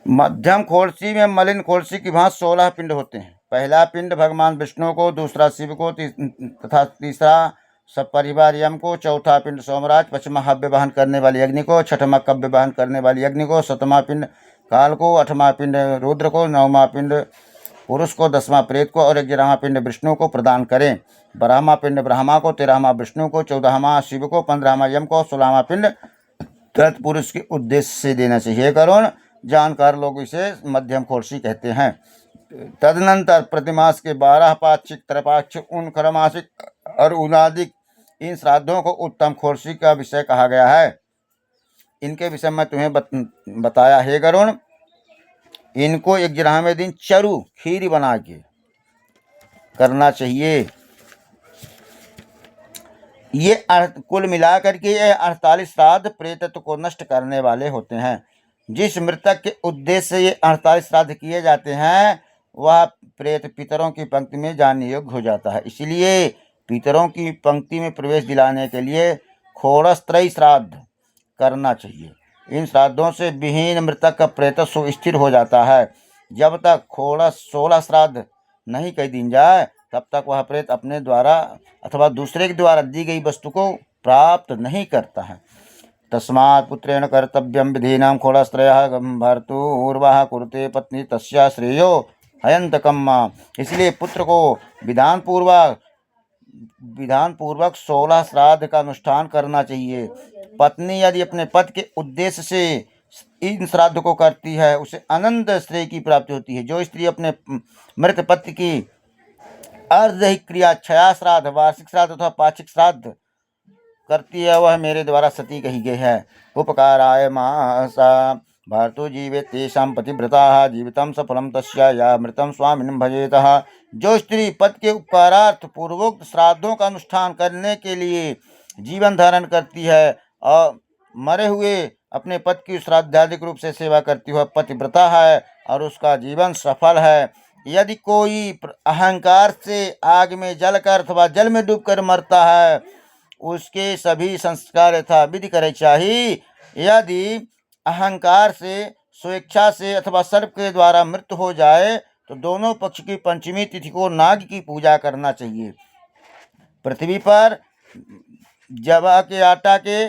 मध्यम खोलसी में मलिन खोलसी की भांति 16 पिंड होते हैं। पहला पिंड भगवान विष्णु को, दूसरा शिव को तथा तीसरा सब परिवार यम को, चौथा पिंड सोमराज, पांचवा हव्य वहन करने वाली अग्नि को, छठवां कव्य वहन करने वाली अग्नि को, सातवां पिंड काल को, आठवां पिंड रुद्र को, नौवां पिंड पुरुष को, 10वां प्रेत को और 11वां पिंड विष्णु को प्रदान करें। 12वां पिंड ब्रह्मा को, 13वां विष्णु को, 14वां शिव को, 15वां यम को, 16वां पिंड तत्पुरुष के उद्देश्य से देना चाहिए। करुण जानकार लोग इसे मध्यम खोलसी कहते हैं। तदनंतर प्रतिमास के 12 पाक्षिक, त्रैपाक्षिक, ऊन खरमासिक और उनादिक इन श्राद्धों को उत्तम खोलसी का विषय कहा गया है। इनके विषय में तुम्हें बताया है गरुण। इनको 11वें दिन चरु खीर बना के करना चाहिए। ये कुल मिलाकर के ये 48 श्राद्ध प्रेतत्व को नष्ट करने वाले होते हैं। जिस मृतक के उद्देश्य से ये 48 श्राद्ध किए जाते हैं वह प्रेत पितरों की पंक्ति में जाने योग्य हो जाता है। इसलिए पितरों की पंक्ति में प्रवेश दिलाने के लिए खोड़स्त्रयी श्राद्ध करना चाहिए। इन श्राद्धों से विहीन मृतक का प्रेतत्व स्थिर हो जाता है। जब तक 16 श्राद्ध नहीं कर दी जाए तब तक वह प्रेत अपने द्वारा अथवा दूसरे के द्वारा दी गई वस्तु को प्राप्त नहीं करता है। तस्मात् पुत्रेण कर्तव्यम विधीनां खोड़स्त्रयः भर्तुर्वः कुरुते पत्नी तस्या श्रेयो हयन्तकम्। इसलिए पुत्र को विधान पूर्वक 16 श्राद्ध का अनुष्ठान करना चाहिए। पत्नी यदि अपने पति के उद्देश्य से इन श्राद्ध को करती है उसे अनंत श्रेय की प्राप्ति होती है। जो स्त्री अपने मृत पति की अर्धदैहिक क्रिया, क्षया श्राद्ध, वार्षिक श्राद्ध अथवा पाक्षिक श्राद्ध करती है वह मेरे द्वारा सती कही गई है। उपकाराय मासा भर्तु जीवेत् तेषां पतिव्रताः जीवितं सफलं तस्या या मृतं स्वामिनं भजेतः। जो स्त्री पति के उपकारार्थ पूर्वोक्त श्राद्धों का अनुष्ठान करने के लिए जीवन धारण करती है और मरे हुए अपने पति की श्राद्धादिक रूप से सेवा करती हुआ पतिव्रता है और उसका जीवन सफल है। यदि कोई अहंकार से आग में जलकर अथवा जल में डूबकर मरता है उसके सभी संस्कार यथा विधि करे चाहिए। यदि अहंकार से, स्वेच्छा से अथवा सर्प के द्वारा मृत्यु हो जाए तो दोनों पक्ष की पंचमी तिथि को नाग की पूजा करना चाहिए। पृथ्वी पर जवा के आटा के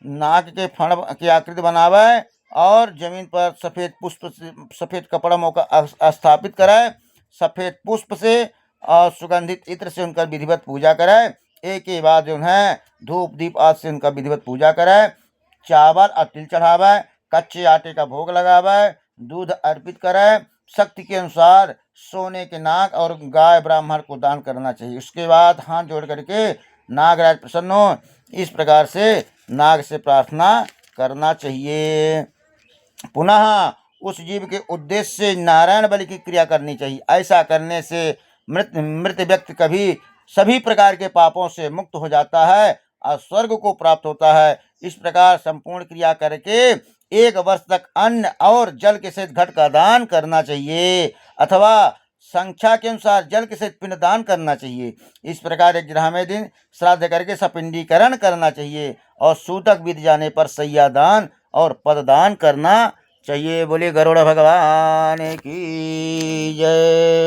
नाग के फण की आकृति बनावे और जमीन पर सफ़ेद पुष्प से, सफ़ेद कपड़ा मौका स्थापित कराए, सफ़ेद पुष्प से और सुगंधित इत्र से उनका विधिवत पूजा कराए। एक के बाद जो है धूप दीप आदि से उनका विधिवत पूजा कराए। चावल और तिल चढ़ावे, कच्चे आटे का भोग लगावे, दूध अर्पित कराए। शक्ति के अनुसार सोने के नाग और गाय ब्राह्मण को दान करना चाहिए। उसके बाद हाथ जोड़ करके नागराज प्रसन्न हो इस प्रकार से नाग से प्रार्थना करना चाहिए। पुनः उस जीव के उद्देश्य से नारायण बलि की क्रिया करनी चाहिए। ऐसा करने से मृत व्यक्ति कभी सभी प्रकार के पापों से मुक्त हो जाता है और स्वर्ग को प्राप्त होता है। इस प्रकार संपूर्ण क्रिया करके 1 वर्ष तक अन्न और जल के सहित घट का दान करना चाहिए अथवा संख्या के अनुसार जल के सहित पिंड दान करना चाहिए। इस प्रकार 11वें दिन श्राद्ध करके सपिंडीकरण करना चाहिए और सूतक बीत जाने पर सैया दान और पद दान करना चाहिए। बोले गरुड़ भगवान की जय।